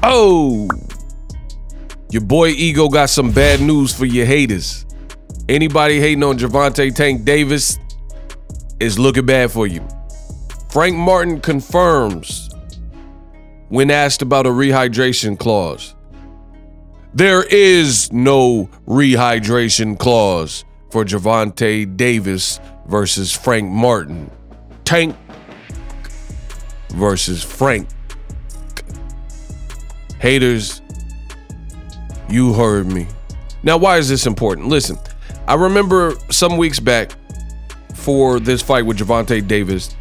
Oh, your boy Ego got some bad news for your haters. Anybody hating on Gervonta Tank Davis is looking bad for you. Frank Martin confirms when asked about a rehydration clause. There is no rehydration clause for Gervonta Davis versus Frank Martin. Tank versus Frank. Haters, you heard me. Now, why is this important? Listen, I remember some weeks back for this fight with Gervonta Davis.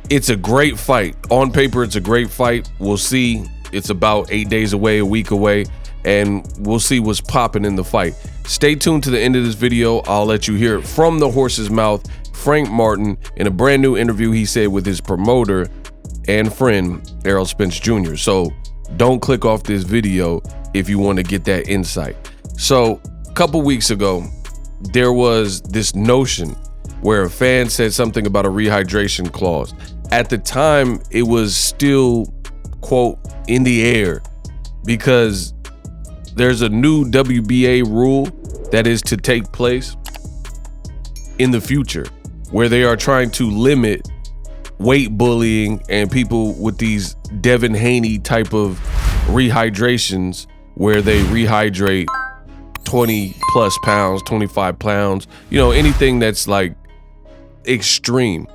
It's a great fight. On paper, it's a great fight. We'll see. It's about 8 days away, a week away, and we'll see what's popping in the fight. Stay tuned to the end of this video. I'll let you hear it from the horse's mouth. Frank Martin, in a brand new interview he said with his promoter and friend, Errol Spence Jr. So don't click off this video if you want to get that insight. So a couple weeks ago, there was this notion where a fan said something about a rehydration clause. At the time, it was still, quote, in the air because there's a new WBA rule that is to take place in the future where they are trying to limit weight bullying and people with these Devin Haney type of rehydrations where they rehydrate 20 plus pounds, 25 pounds, you know, anything that's like extreme.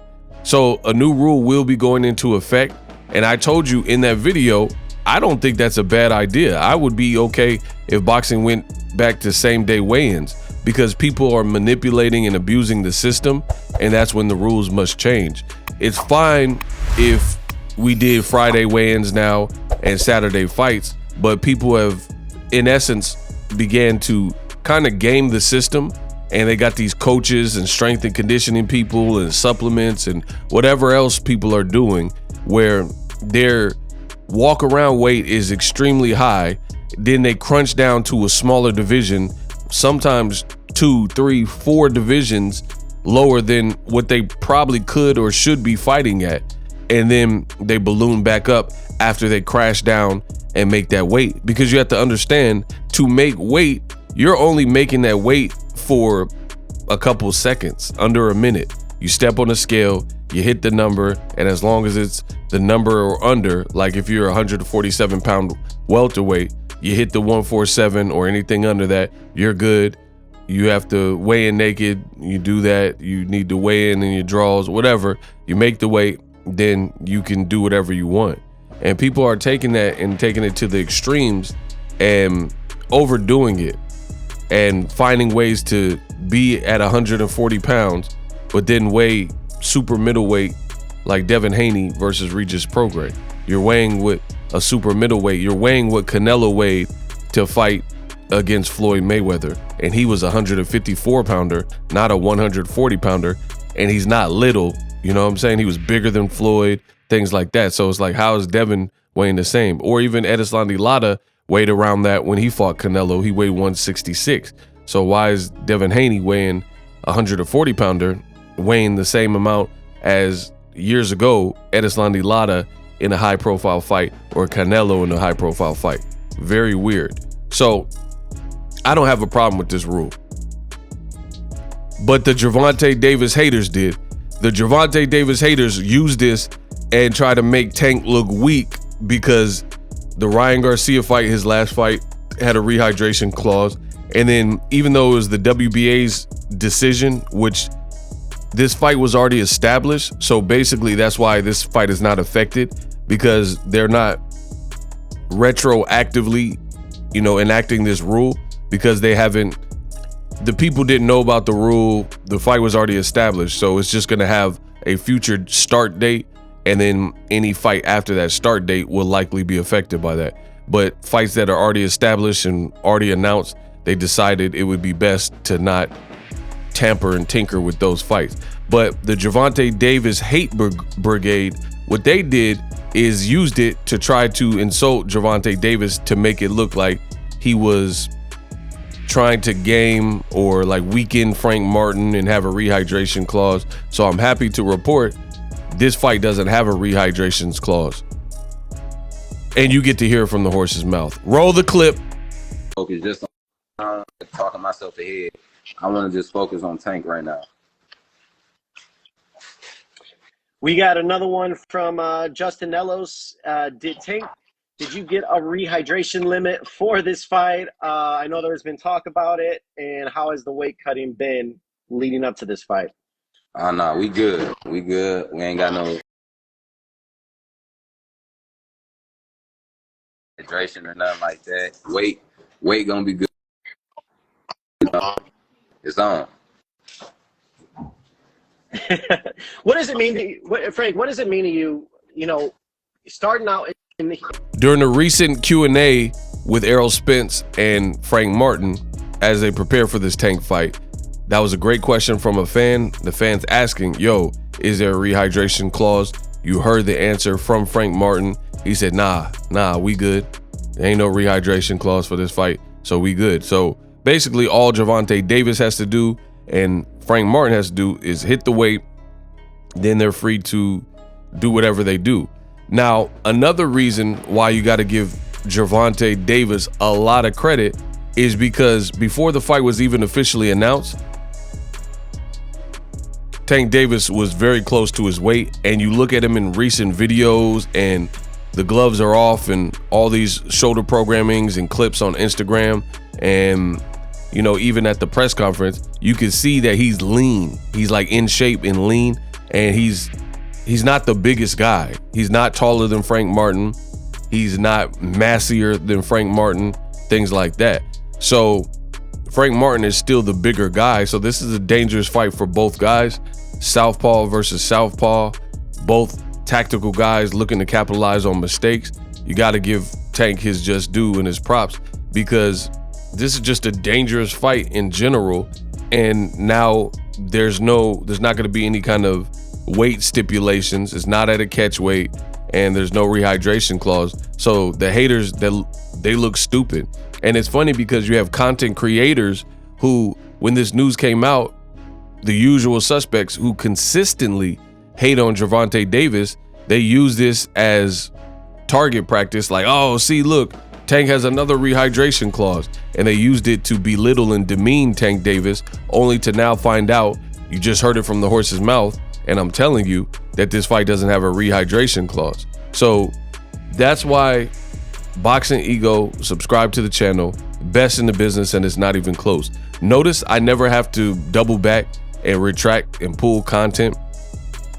So a new rule will be going into effect. And I told you in that video, I don't think that's a bad idea. I would be okay if boxing went back to same day weigh-ins because people are manipulating and abusing the system. And that's when the rules must change. It's fine if we did Friday weigh-ins now and Saturday fights, but people have, in essence, began to kind of game the system, and they got these coaches and strength and conditioning people and supplements and whatever else people are doing where their walk around weight is extremely high. Then they crunch down to a smaller division, sometimes 2, 3, 4 divisions lower than what they probably could or should be fighting at. And then they balloon back up after they crash down and make that weight. Because you have to understand, to make weight, you're only making that weight for a couple seconds, under a minute. You step on the scale, you hit the number, and as long as it's the number or under, like if you're a 147 pound welterweight, you hit the 147 or anything under that, you're good. You have to weigh in naked, you do that. You need to weigh in your draws, whatever. You make the weight, then you can do whatever you want. And people are taking that and taking it to the extremes and overdoing it and finding ways to be at 140 pounds, but then weigh super middleweight like Devin Haney versus Regis Prograis. You're weighing with a super middleweight. You're weighing what Canelo weighed to fight against Floyd Mayweather. And he was a 154 pounder, not a 140 pounder. And he's not little, you know what I'm saying? He was bigger than Floyd, things like that. So it's like, how is Devin weighing the same? Or even Erislandy Lara weighed around that when he fought Canelo. He weighed 166. So why is Devin Haney weighing a 140 pounder, weighing the same amount as years ago Erislandy Lara in a high profile fight or Canelo in a high profile fight? Very weird. So I don't have a problem with this rule. But the Gervonta Davis haters did. The Gervonta Davis haters used this and try to make Tank look weak because the Ryan Garcia fight, his last fight, had a rehydration clause. And then even though it was the WBA's decision, which this fight was already established, so basically that's why this fight is not affected, because they're not retroactively, you know, enacting this rule, because they haven't, the people didn't know about the rule. The fight was already established, so it's just gonna have a future start date, and then any fight after that start date will likely be affected by that. But fights that are already established and already announced, they decided it would be best to not tamper and tinker with those fights. But the Gervonta Davis hate brigade, what they did is used it to try to insult Gervonta Davis to make it look like he was trying to game or like weaken Frank Martin and have a rehydration clause. So I'm happy to report this fight doesn't have a rehydration clause. and you get to hear from the horse's mouth. Roll the clip. Focus just on talking myself ahead. I want to just focus on Tank right now. We got another one from Justin Nellos. Did you get a rehydration limit for this fight? I know there's been talk about it, and how has the weight cutting been leading up to this fight? No, we good. We good. We ain't got no hydration or nothing like that. Weight gonna be good. It's on. What does it mean to you, Frank? What does it mean to you? You know, starting out in the During the recent Q&A with Errol Spence and Frank Martin as they prepare for this Tank fight, that was a great question from a fan. The fan's asking, yo, is there a rehydration clause? You heard the answer from Frank Martin. He said, nah, we good. There ain't no rehydration clause for this fight, so we good. So basically all Gervonta Davis has to do and Frank Martin has to do is hit the weight, then they're free to do whatever they do. Now, another reason why you got to give Gervonta Davis a lot of credit is because before the fight was even officially announced, Tank Davis was very close to his weight, and you look at him in recent videos and the gloves are off and all these shoulder programmings and clips on Instagram, and you know, even at the press conference, you can see that he's lean. He's like in shape and lean, and he's not the biggest guy. He's not taller than Frank Martin. He's not massier than Frank Martin, things like that. So Frank Martin is still the bigger guy. So this is a dangerous fight for both guys. Southpaw versus southpaw, both tactical guys looking to capitalize on mistakes. You got to give Tank his just due and his props, because this is just a dangerous fight in general. And now there's not going to be any kind of weight stipulations. It's not at a catch weight, and there's no rehydration clause. So the haters, they look stupid. And it's funny because you have content creators who, when this news came out, the usual suspects who consistently hate on Gervonta Davis, they use this as target practice. Like, oh, see, look, Tank has another rehydration clause, and they used it to belittle and demean Tank Davis, only to now find out, you just heard it from the horse's mouth, and I'm telling you that this fight doesn't have a rehydration clause. So that's why Boxing Ego, subscribe to the channel, best in the business, and it's not even close. Notice I never have to double back and retract and pull content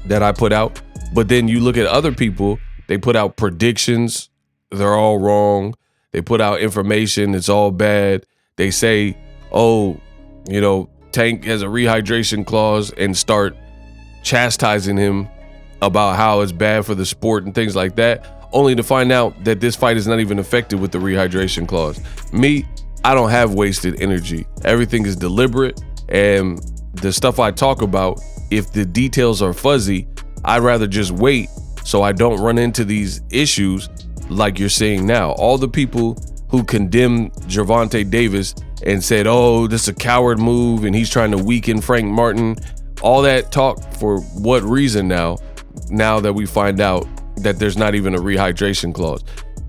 that I put out. But then you look at other people, they put out predictions, they're all wrong. They put out information, it's all bad. They say, oh, you know, Tank has a rehydration clause, and start chastising him about how it's bad for the sport and things like that, only to find out that this fight is not even affected with the rehydration clause. Me, I don't have wasted energy. Everything is deliberate, and the stuff I talk about, if the details are fuzzy, I'd rather just wait so I don't run into these issues like you're seeing now. All the people who condemned Gervonta Davis and said, oh, this is a coward move and he's trying to weaken Frank Martin, all that talk for what reason now that we find out that there's not even a rehydration clause.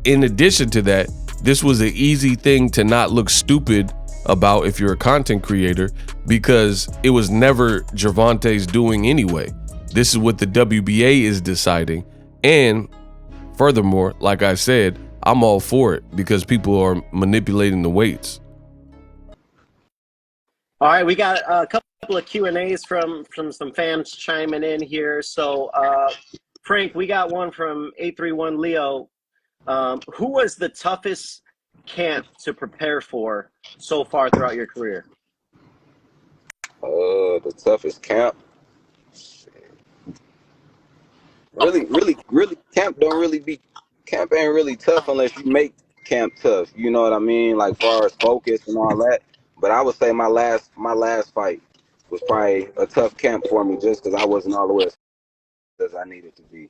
In addition to that, this was an easy thing to not look stupid about if you're a content creator, because it was never Gervonta's doing anyway. This is what the WBA is deciding. And furthermore, like I said, I'm all for it because people are manipulating the weights. All right, we got a couple of Q&As from some fans chiming in here. So, Frank, we got one from 831 Leo. Who was the toughest camp to prepare for so far throughout your career? The toughest camp. Really, camp ain't really tough unless you make camp tough. You know what I mean? Like far as focus and all that. But I would say my last fight was probably a tough camp for me, just because I wasn't all the way as I needed to be.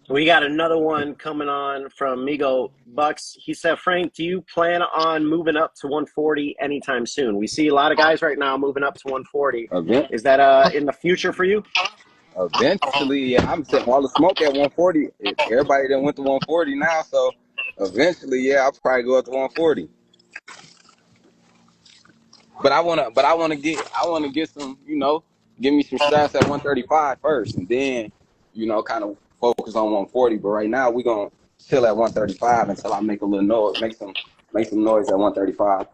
We got another one coming on from Migo Bucks. He said, Frank, do you plan on moving up to 140 anytime soon? We see a lot of guys right now moving up to 140. Okay. Is that in the future for you? Eventually, yeah, I'm setting all the smoke at 140. Everybody that went to 140 now, so eventually, yeah, I'll probably go up to 140. But I wanna get some, give me some shots at 135 first, and then, kind of focus on 140. But right now, we're gonna chill at 135 until I make a little noise, make some noise at 135.